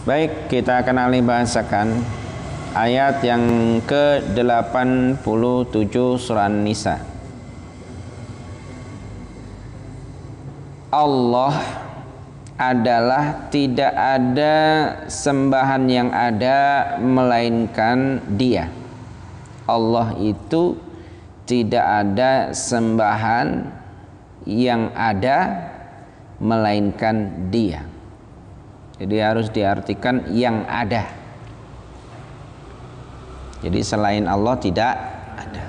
Baik, kita akan alih bahasakan ayat yang ke-87 surah An-Nisa. Allah adalah tidak ada sembahan yang ada melainkan Dia. Allah itu tidak ada sembahan yang ada melainkan Dia. Jadi harus diartikan yang ada. Jadi selain Allah tidak ada.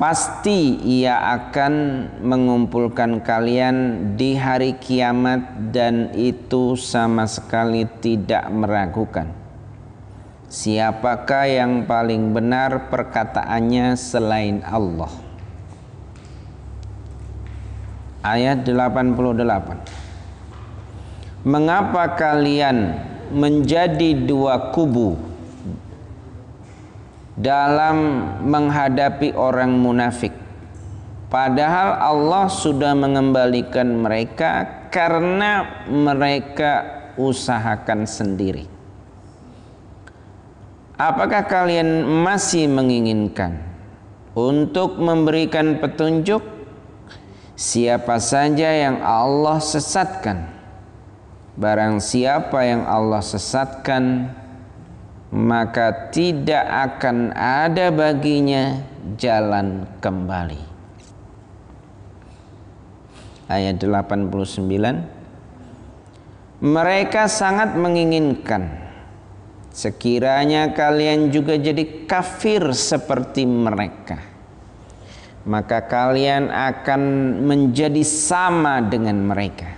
Pasti Ia akan mengumpulkan kalian di hari kiamat, dan itu sama sekali tidak meragukan. Siapakah yang paling benar perkataannya selain Allah? Ayat 88. Mengapa kalian menjadi dua kubu dalam menghadapi orang munafik, padahal Allah sudah mengembalikan mereka karena mereka usahakan sendiri? Apakah kalian masih menginginkan untuk memberikan petunjuk? Siapa saja yang Allah sesatkan, barang siapa yang Allah sesatkan, maka tidak akan ada baginya jalan kembali. Ayat 89. Mereka sangat menginginkan sekiranya kalian juga jadi kafir seperti mereka, maka kalian akan menjadi sama dengan mereka.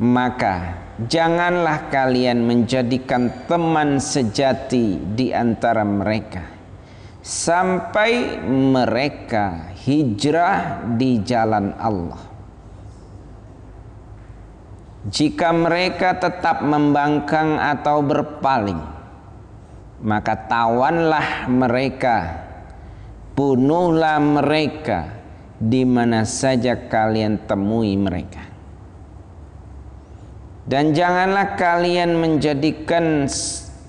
Maka janganlah kalian menjadikan teman sejati di antara mereka sampai mereka hijrah di jalan Allah. Jika mereka tetap membangkang atau berpaling, maka tawanlah mereka, bunuhlah mereka di mana saja kalian temui mereka. Dan janganlah kalian menjadikan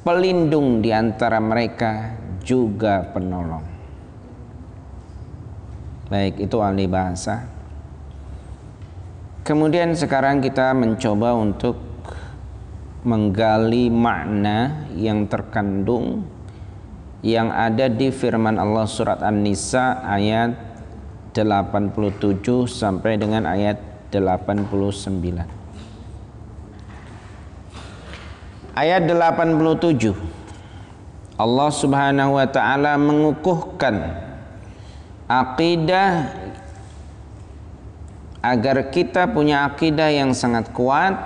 pelindung di antara mereka juga penolong. Baik, itu ahli bahasa. Kemudian sekarang kita mencoba untuk menggali makna yang terkandung yang ada di firman Allah surat An-Nisa ayat 87 sampai dengan ayat 89. Ayat 87, Allah Subhanahu wa taala mengukuhkan akidah agar kita punya akidah yang sangat kuat,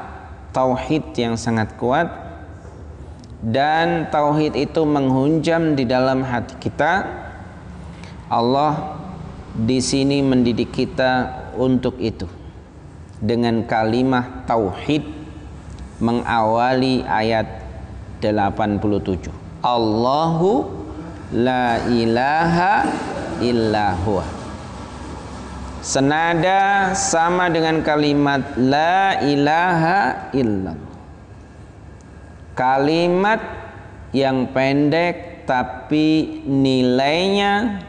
tauhid yang sangat kuat. Dan tauhid itu menghunjam di dalam hati kita. Allah di sini mendidik kita untuk itu dengan kalimat tauhid mengawali ayat 87. Allahu la ilaha illa huwa. Senada sama dengan kalimat la ilaha illallah. Kalimat yang pendek tapi nilainya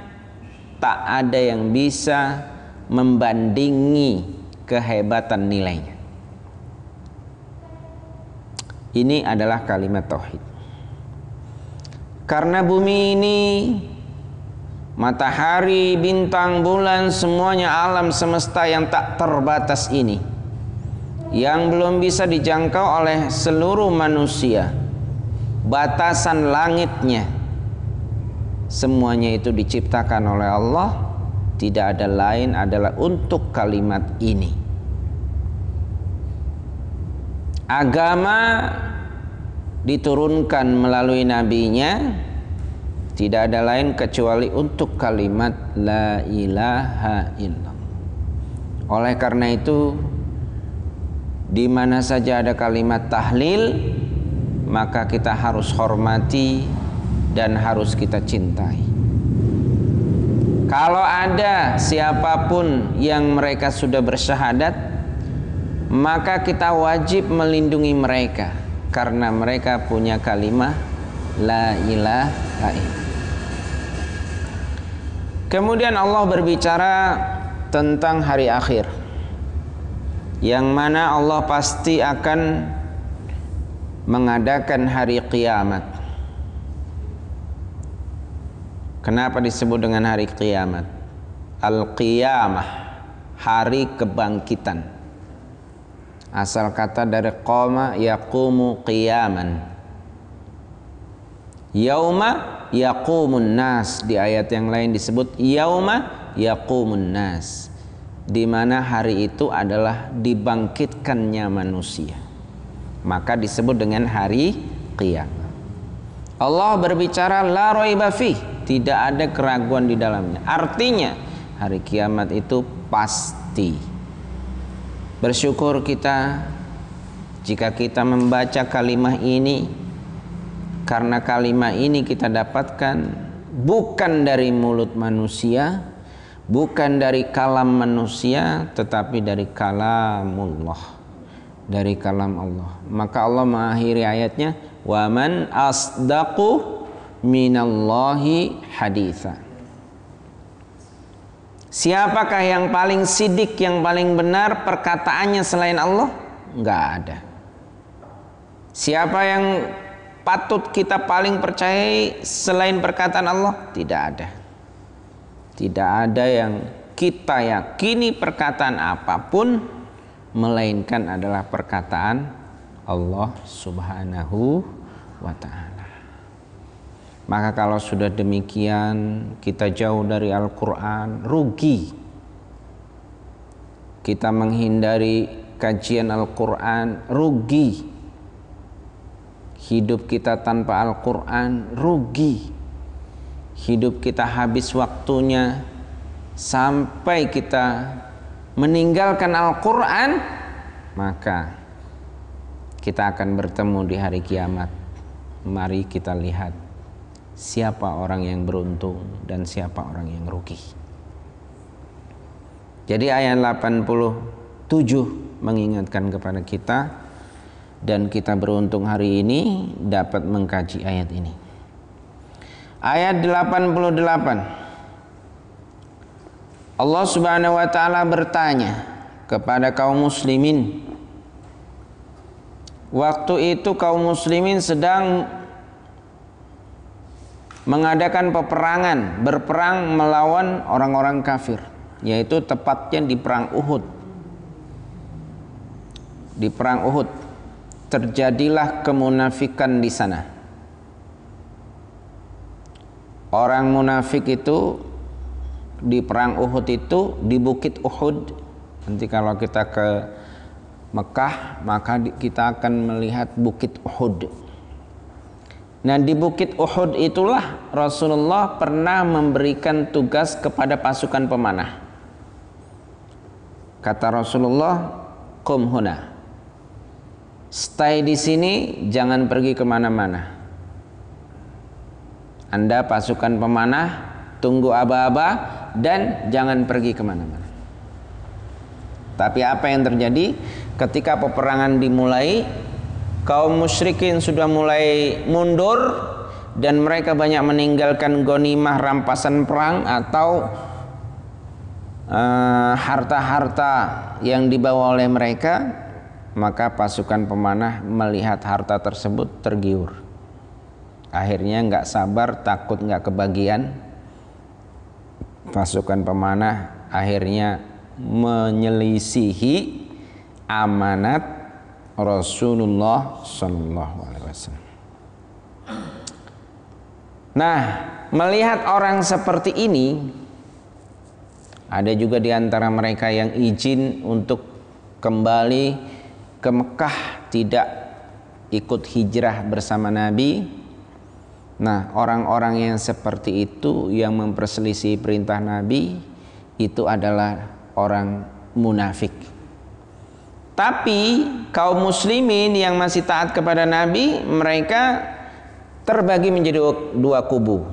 tak ada yang bisa membandingi kehebatan nilainya. Ini adalah kalimat tauhid. Karena bumi ini, matahari, bintang, bulan, semuanya alam semesta yang tak terbatas ini, yang belum bisa dijangkau oleh seluruh manusia, batasan langitnya, semuanya itu diciptakan oleh Allah. Tidak ada lain adalah untuk kalimat ini. Agama diturunkan melalui nabinya, tidak ada lain kecuali untuk kalimat la ilaha illallah. Oleh karena itu, di mana saja ada kalimat tahlil, maka kita harus hormati dan harus kita cintai. Kalau ada siapapun yang mereka sudah bersyahadat maka kita wajib melindungi mereka karena mereka punya kalimat la ilaha illallah. Kemudian Allah berbicara tentang hari akhir, yang mana Allah pasti akan mengadakan hari kiamat. Kenapa disebut dengan hari kiamat? Al-qiyamah, hari kebangkitan. Asal kata dari qama yaqumu qiyaman. Yauma yaqumun nas, di ayat yang lain disebut yauma yaqumun nas, di mana hari itu adalah dibangkitkannya manusia, maka disebut dengan hari kiamat. Allah berbicara la raiba fi, tidak ada keraguan di dalamnya. Artinya hari kiamat itu pasti. Bersyukur kita jika kita membaca kalimat ini, karena kalimat ini kita dapatkan bukan dari mulut manusia, bukan dari kalam manusia, tetapi dari kalamullah, dari kalam Allah. Maka Allah mengakhiri ayatnya, wa man asdaqu minallahi haditha. Siapakah yang paling sidik, yang paling benar perkataannya selain Allah? Enggak ada. Siapa yang patut kita paling percayai selain perkataan Allah? Tidak ada. Tidak ada yang kita yakini perkataan apapun melainkan adalah perkataan Allah Subhanahu wa ta'ala. Maka kalau sudah demikian kita jauh dari Al-Quran, rugi. Kita menghindari kajian Al-Quran, rugi. Hidup kita tanpa Al-Quran, rugi. Hidup kita habis waktunya sampai kita meninggalkan Al-Quran, maka kita akan bertemu di hari kiamat. Mari kita lihat siapa orang yang beruntung dan siapa orang yang rugi. Jadi ayat 87 mengingatkan kepada kita, dan kita beruntung hari ini dapat mengkaji ayat ini. Ayat 88, Allah Subhanahu wa ta'ala bertanya kepada kaum muslimin. Waktu itu kaum muslimin sedang mengadakan peperangan, berperang melawan orang-orang kafir, yaitu tepatnya di perang Uhud. Di perang Uhud terjadilah kemunafikan di sana. Orang munafik itu di perang Uhud itu di Bukit Uhud. Nanti kalau kita ke Mekah, maka kita akan melihat Bukit Uhud. Nah, di Bukit Uhud itulah Rasulullah pernah memberikan tugas kepada pasukan pemanah. Kata Rasulullah, "Qum huna." Stay di sini, jangan pergi kemana-mana. Anda pasukan pemanah, tunggu aba-aba dan jangan pergi kemana-mana. Tapi apa yang terjadi ketika peperangan dimulai? Kaum musyrikin sudah mulai mundur dan mereka banyak meninggalkan ghanimah, rampasan perang atau harta-harta yang dibawa oleh mereka. Maka pasukan pemanah melihat harta tersebut tergiur. Akhirnya nggak sabar, takut nggak kebagian. Pasukan pemanah akhirnya menyelisihi amanat Rasulullah Sallallahu Alaihi Wasallam. Nah, melihat orang seperti ini, ada juga di antara mereka yang izin untuk kembali ke Mekah, tidak ikut hijrah bersama Nabi. Nah, orang-orang yang seperti itu yang memperselisih perintah Nabi itu adalah orang munafik. Tapi kaum muslimin yang masih taat kepada Nabi, mereka terbagi menjadi dua kubu.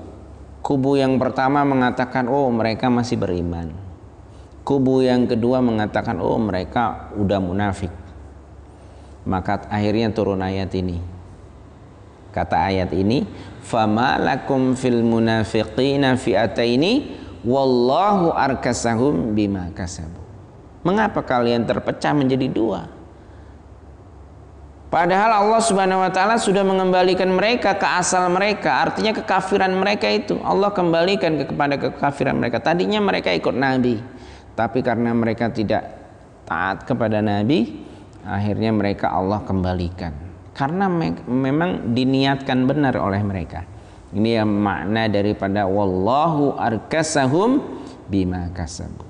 Kubu yang pertama mengatakan, oh mereka masih beriman. Kubu yang kedua mengatakan, oh mereka udah munafik. Maka akhirnya turun ayat ini. Kata ayat ini, fama lakum fil munafiqina fi'ataini wallahu arkasahum bima kasabu. Mengapa kalian terpecah menjadi dua? Padahal Allah Subhanahu wa taala sudah mengembalikan mereka ke asal mereka, artinya kekafiran mereka itu Allah kembalikan kepada kekafiran mereka. Tadinya mereka ikut Nabi, tapi karena mereka tidak taat kepada Nabi, akhirnya mereka Allah kembalikan. Karena memang diniatkan benar oleh mereka. Ini yang makna daripada wallahu arkasahum bima kasabu.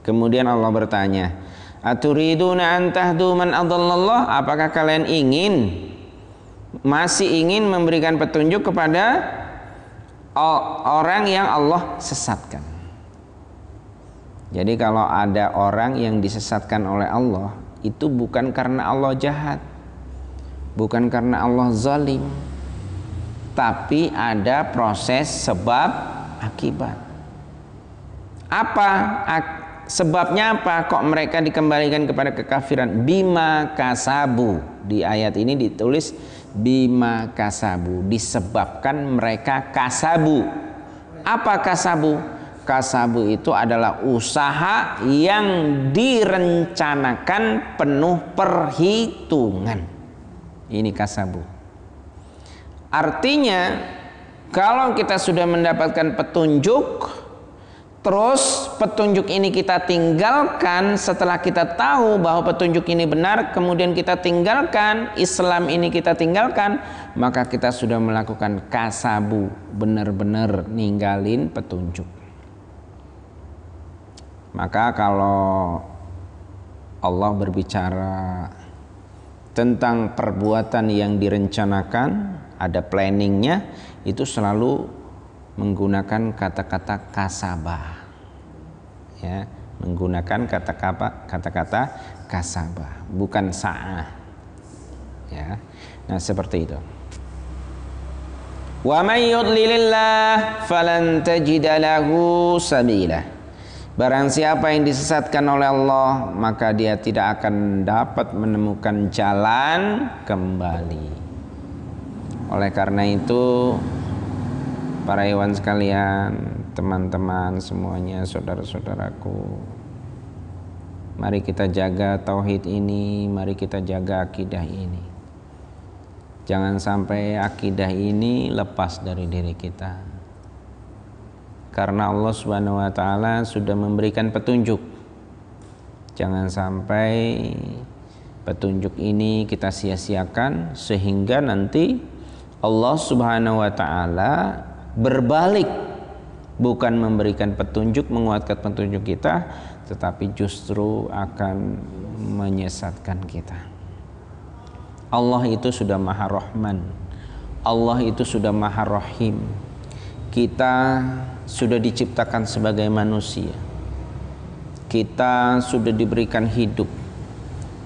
Kemudian Allah bertanya, aturiduna an tahdu man adallallah? Apakah kalian masih ingin memberikan petunjuk kepada orang yang Allah sesatkan? Jadi kalau ada orang yang disesatkan oleh Allah, itu bukan karena Allah jahat, bukan karena Allah zalim, tapi ada proses sebab akibat. Apa sebabnya? Apa kok mereka dikembalikan kepada kekafiran? Bima kasabu. Di ayat ini ditulis bima kasabu, disebabkan mereka kasabu. Apa kasabu? Kasabu itu adalah usaha yang direncanakan penuh perhitungan. Ini kasabu. Artinya kalau kita sudah mendapatkan petunjuk, terus petunjuk ini kita tinggalkan, setelah kita tahu bahwa petunjuk ini benar, kemudian kita tinggalkan, Islam ini kita tinggalkan, maka kita sudah melakukan kasabu, benar-benar ninggalin petunjuk. Maka kalau Allah berbicara tentang perbuatan yang direncanakan, ada planningnya, itu selalu menggunakan kata-kata kasabah, ya, menggunakan kata-kata kasabah, bukan sa'ah, ya. Nah seperti itu. Wa may yudlilillah falan tajida lahu sabila. Barang siapa yang disesatkan oleh Allah, maka dia tidak akan dapat menemukan jalan kembali. Oleh karena itu, para ikhwan sekalian, teman-teman semuanya, saudara-saudaraku, mari kita jaga tauhid ini, mari kita jaga akidah ini. Jangan sampai akidah ini lepas dari diri kita. Karena Allah Subhanahu wa taala sudah memberikan petunjuk. Jangan sampai petunjuk ini kita sia-siakan sehingga nanti Allah Subhanahu wa taala berbalik, bukan memberikan petunjuk, menguatkan petunjuk kita, tetapi justru akan menyesatkan kita. Allah itu sudah Maha Rahman, Allah itu sudah Maha Rahim. Kita sudah diciptakan sebagai manusia, kita sudah diberikan hidup,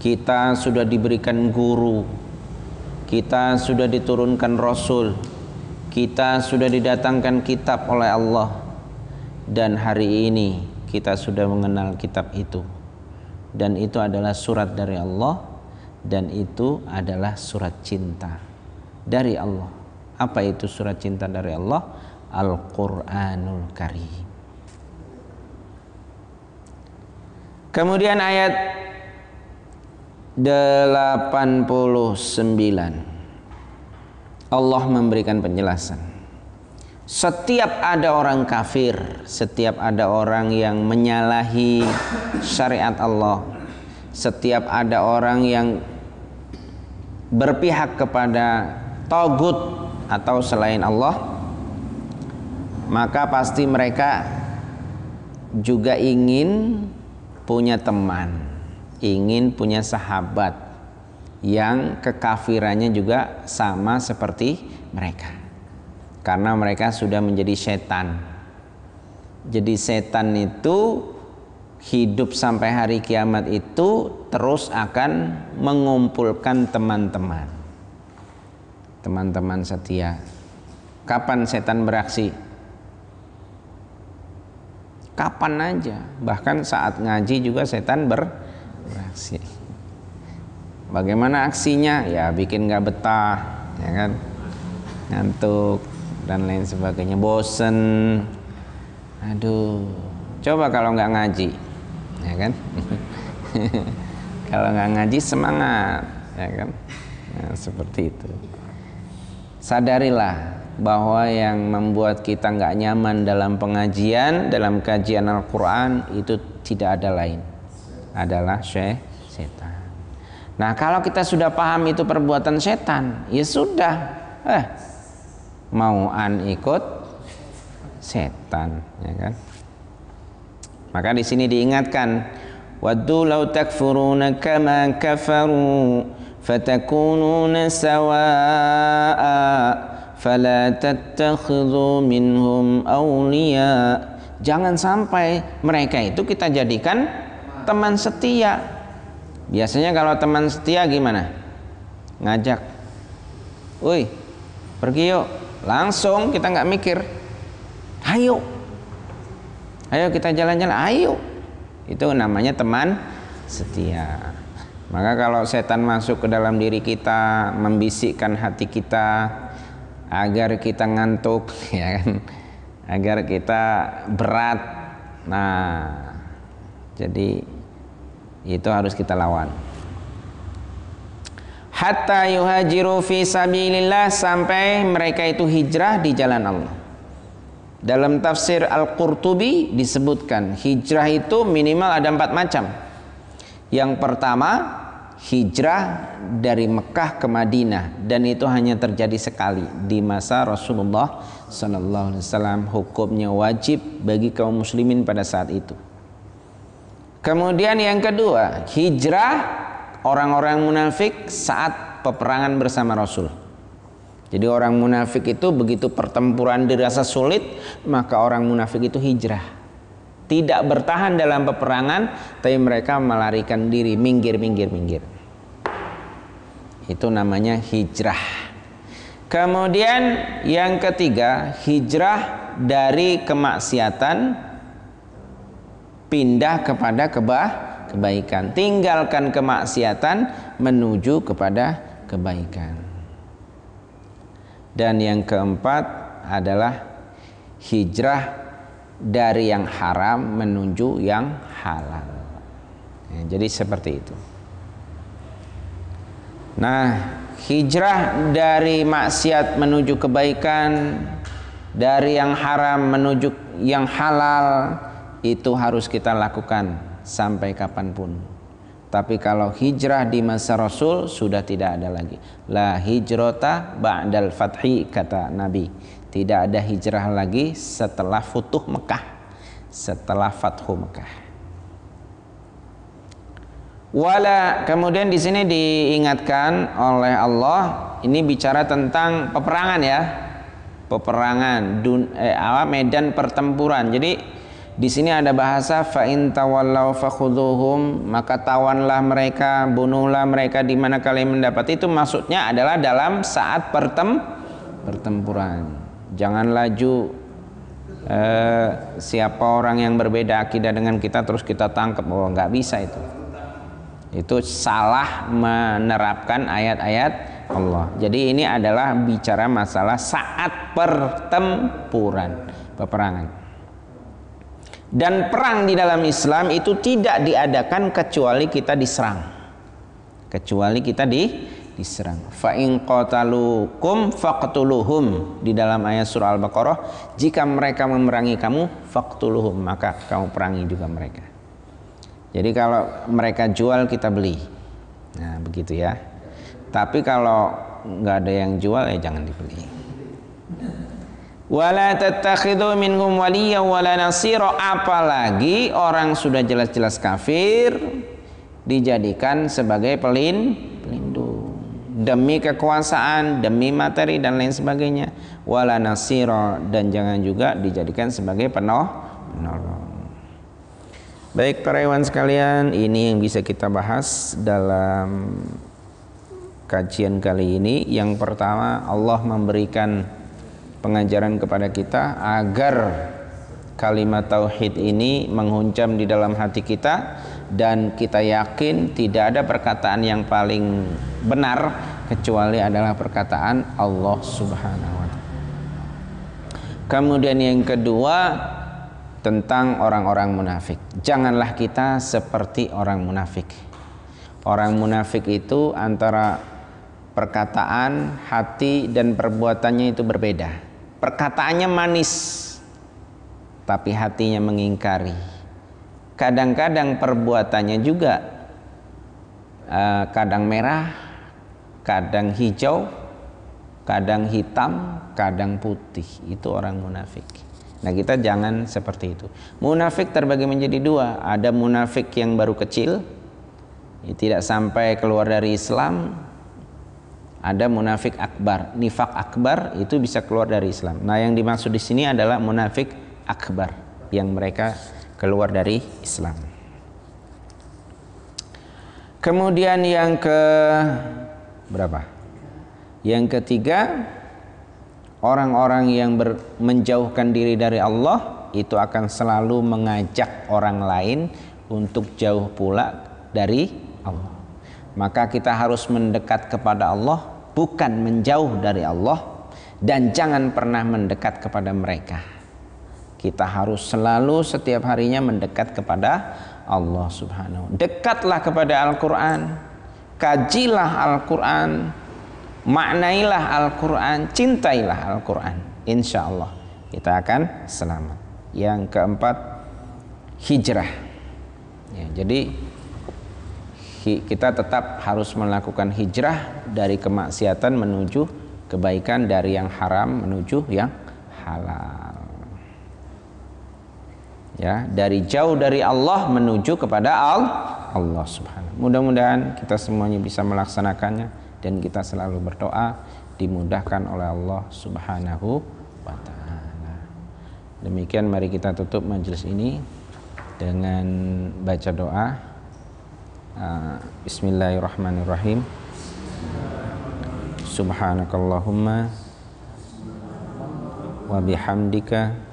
kita sudah diberikan guru, kita sudah diturunkan Rasul, kita sudah didatangkan kitab oleh Allah, dan hari ini kita sudah mengenal kitab itu, dan itu adalah surat dari Allah, dan itu adalah surat cinta dari Allah. Apa itu surat cinta dari Allah? Al-Quranul Karim. Kemudian ayat 89 Allah memberikan penjelasan. Setiap ada orang kafir, setiap ada orang yang menyalahi syariat Allah, setiap ada orang yang berpihak kepada tagut atau selain Allah, maka pasti mereka juga ingin punya teman, ingin punya sahabat yang kekafirannya juga sama seperti mereka, karena mereka sudah menjadi setan. Jadi setan itu hidup sampai hari kiamat itu terus akan mengumpulkan teman-teman setia. Kapan setan beraksi? Kapan aja, bahkan saat ngaji juga setan beraksi. Bagaimana aksinya? Ya bikin nggak betah, ya kan, ngantuk dan lain sebagainya, bosen. Aduh, coba kalau nggak ngaji, ya kan? Kalau nggak ngaji semangat, ya kan? Nah, seperti itu. Sadarilah bahwa yang membuat kita nggak nyaman dalam pengajian, dalam kajian Al-Quran itu tidak ada lain, adalah setan. Nah, kalau kita sudah paham itu perbuatan setan, ya sudah, mauan ikut setan, ya kan? Maka di sini diingatkan, waddu law takfuruna kama kafaru fatakununa sawaa'a fala tattakhidhu minhum awliya. Jangan sampai mereka itu kita jadikan teman setia. Biasanya kalau teman setia gimana? Ngajak, "Woi, pergi yuk." Langsung, kita nggak mikir. Ayo kita jalan-jalan, ayo. Itu namanya teman setia. Maka kalau setan masuk ke dalam diri kita, membisikkan hati kita agar kita ngantuk, ya kan, agar kita berat, nah jadi itu harus kita lawan. Hatta yuhajiru fi sabilillah, sampai mereka itu hijrah di jalan Allah. Dalam tafsir Al-Qurtubi disebutkan hijrah itu minimal ada 4 macam. Yang pertama, hijrah dari Mekah ke Madinah, dan itu hanya terjadi sekali di masa Rasulullah SAW. Hukumnya wajib bagi kaum muslimin pada saat itu. Kemudian yang kedua, hijrah orang-orang munafik saat peperangan bersama Rasul. Jadi orang munafik itu begitu pertempuran dirasa sulit, maka orang munafik itu hijrah. Tidak bertahan dalam peperangan, tapi mereka melarikan diri, minggir. Itu namanya hijrah. Kemudian yang ketiga, hijrah dari kemaksiatan pindah kepada kebaikan, tinggalkan kemaksiatan menuju kepada kebaikan. Dan yang keempat adalah hijrah dari yang haram menuju yang halal. Ya, jadi seperti itu. Nah, hijrah dari maksiat menuju kebaikan, dari yang haram menuju yang halal, itu harus kita lakukan sampai kapanpun. Tapi kalau hijrah di masa Rasul sudah tidak ada lagi. La hijrata ba'dal fathi, kata Nabi. Tidak ada hijrah lagi setelah futuh Mekah, setelah fathu Mekah. Wala, kemudian di sini diingatkan oleh Allah, ini bicara tentang peperangan ya. Peperangan medan pertempuran. Jadi di sini ada bahasa fa in tawallau fakhuduhum, maka tawanlah mereka, bunuhlah mereka di mana kalian mendapat. Itu maksudnya adalah dalam saat pertempuran. Jangan laju siapa orang yang berbeda akidah dengan kita terus kita tangkap. Oh, nggak bisa itu. Itu salah menerapkan ayat-ayat Allah. Jadi ini adalah bicara masalah saat pertempuran, peperangan. Dan perang di dalam Islam itu tidak diadakan kecuali kita diserang. Kecuali kita diserang. Fa in qatalukum faqtuluhum, di dalam ayat surah Al-Baqarah, jika mereka memerangi kamu faqtuluhum, maka kamu perangi juga mereka. Jadi kalau mereka jual kita beli. Nah, begitu ya. Tapi kalau nggak ada yang jual ya jangan dibeli. Wala tattakhidhu minhum waliyyan wala nasira, apalagi orang sudah jelas-jelas kafir dijadikan sebagai pelindung demi kekuasaan, demi materi dan lain sebagainya. Wala nasira, dan jangan juga dijadikan sebagai penolong. Baik para ikhwan sekalian, ini yang bisa kita bahas dalam kajian kali ini. Yang pertama, Allah memberikan pengajaran kepada kita agar kalimat tauhid ini menghunjam di dalam hati kita, dan kita yakin tidak ada perkataan yang paling benar kecuali adalah perkataan Allah Subhanahu wa taala. Kemudian yang kedua tentang orang-orang munafik. Janganlah kita seperti orang munafik. Orang munafik itu antara perkataan, hati dan perbuatannya itu berbeda. Perkataannya manis, tapi hatinya mengingkari. Kadang-kadang perbuatannya juga kadang merah, kadang hijau, kadang hitam, kadang putih. Itu orang munafik. Nah, kita jangan seperti itu. Munafik terbagi menjadi dua. Ada munafik yang baru kecil, tidak sampai keluar dari Islam. Ada munafik akbar, nifak akbar itu bisa keluar dari Islam. Nah, yang dimaksud di sini adalah munafik akbar yang mereka keluar dari Islam. Kemudian yang ke berapa? Yang ketiga, orang-orang yang menjauhkan diri dari Allah itu akan selalu mengajak orang lain untuk jauh pula dari Allah. Maka kita harus mendekat kepada Allah, bukan menjauh dari Allah, dan jangan pernah mendekat kepada mereka. Kita harus selalu setiap harinya mendekat kepada Allah Subhanahu. Dekatlah kepada Al-Quran, kajilah Al-Quran, maknailah Al-Quran, cintailah Al-Quran. Insya Allah kita akan selamat. Yang keempat, hijrah. Ya, jadi kita tetap harus melakukan hijrah dari kemaksiatan menuju kebaikan, dari yang haram menuju yang halal. Ya, dari jauh dari Allah menuju kepada Allah Subhanahu. Mudah-mudahan kita semuanya bisa melaksanakannya dan kita selalu berdoa dimudahkan oleh Allah Subhanahu wa taala. Demikian mari kita tutup majelis ini dengan baca doa. Bismillahirrahmanirrahim. Subhanakallahumma wa bihamdika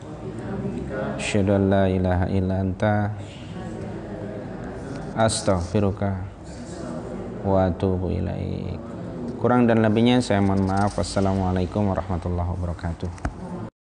asyhadu an la ilaha illa anta astaghfiruka wa atubu ilaik. Kurang dan lebihnya saya mohon maaf. Wassalamualaikum warahmatullahi wabarakatuh.